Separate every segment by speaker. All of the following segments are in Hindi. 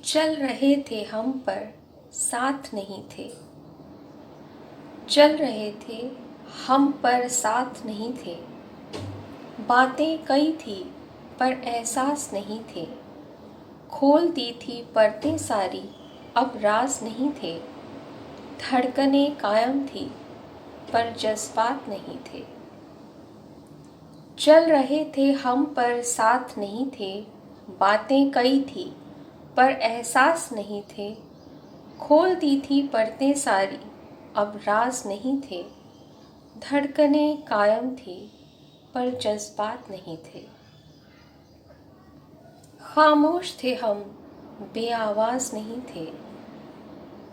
Speaker 1: चल रहे थे हम पर साथ नहीं थे। चल रहे थे हम पर साथ नहीं थे। बातें कई थी पर एहसास नहीं थे। खोल दी थी परतें सारी, अब राज नहीं थे। धड़कनें कायम थी पर जज्बात नहीं थे। चल रहे थे हम पर साथ नहीं थे। बातें कई थी पर एहसास नहीं थे। खोल दी थी परतें सारी, अब राज नहीं थे। धड़कनें कायम थी पर जज्बात नहीं थे। खामोश थे हम, बेआवाज़ नहीं थे।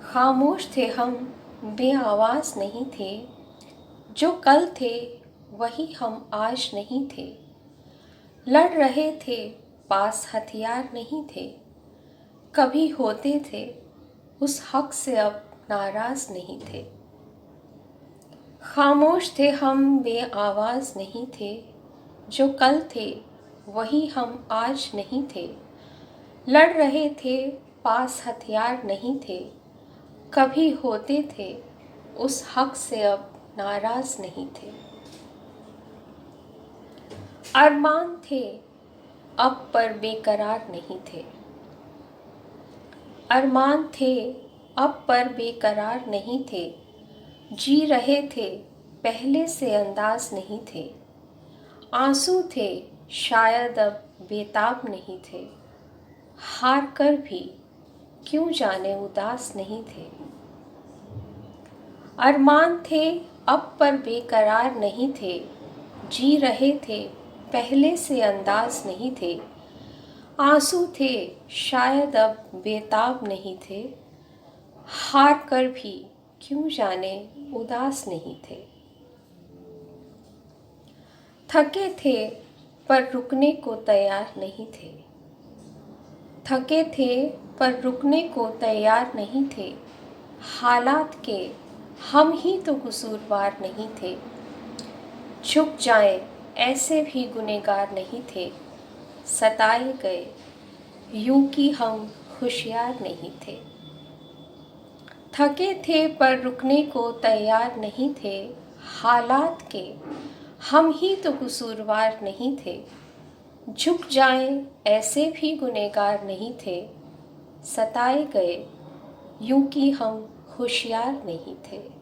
Speaker 1: खामोश थे हम, बेआवाज़ नहीं थे। जो कल थे वही हम आज नहीं थे। लड़ रहे थे पास हथियार नहीं थे। कभी होते थे उस हक से, अब नाराज नहीं थे। खामोश थे हम, बेआवाज़ नहीं थे। जो कल थे वही हम आज नहीं थे। लड़ रहे थे पास हथियार नहीं थे। कभी होते थे उस हक से, अब नाराज नहीं थे। अरमान थे अब पर बेकरार नहीं थे। अरमान थे अब पर बेकरार नहीं थे। जी रहे थे पहले से अंदाज नहीं थे। आंसू थे शायद अब बेताब नहीं थे। हार कर भी क्यों जाने उदास नहीं थे। अरमान थे अब पर बेकरार नहीं थे। जी रहे थे पहले से अंदाज नहीं थे। आंसू थे शायद अब बेताब नहीं थे। हार कर भी क्यों जाने उदास नहीं थे। थके थे पर रुकने को तैयार नहीं थे। थके थे पर रुकने को तैयार नहीं थे। हालात के हम ही तो कसूरवार नहीं थे। झुक जाएं ऐसे भी गुनहगार नहीं थे। सताए गए यूं कि हम होशियार नहीं थे। थके थे पर रुकने को तैयार नहीं थे। हालात के हम ही तो कसूरवार नहीं थे। झुक जाएं ऐसे भी गुनहगार नहीं थे। सताए गए यूं कि हम होशियार नहीं थे।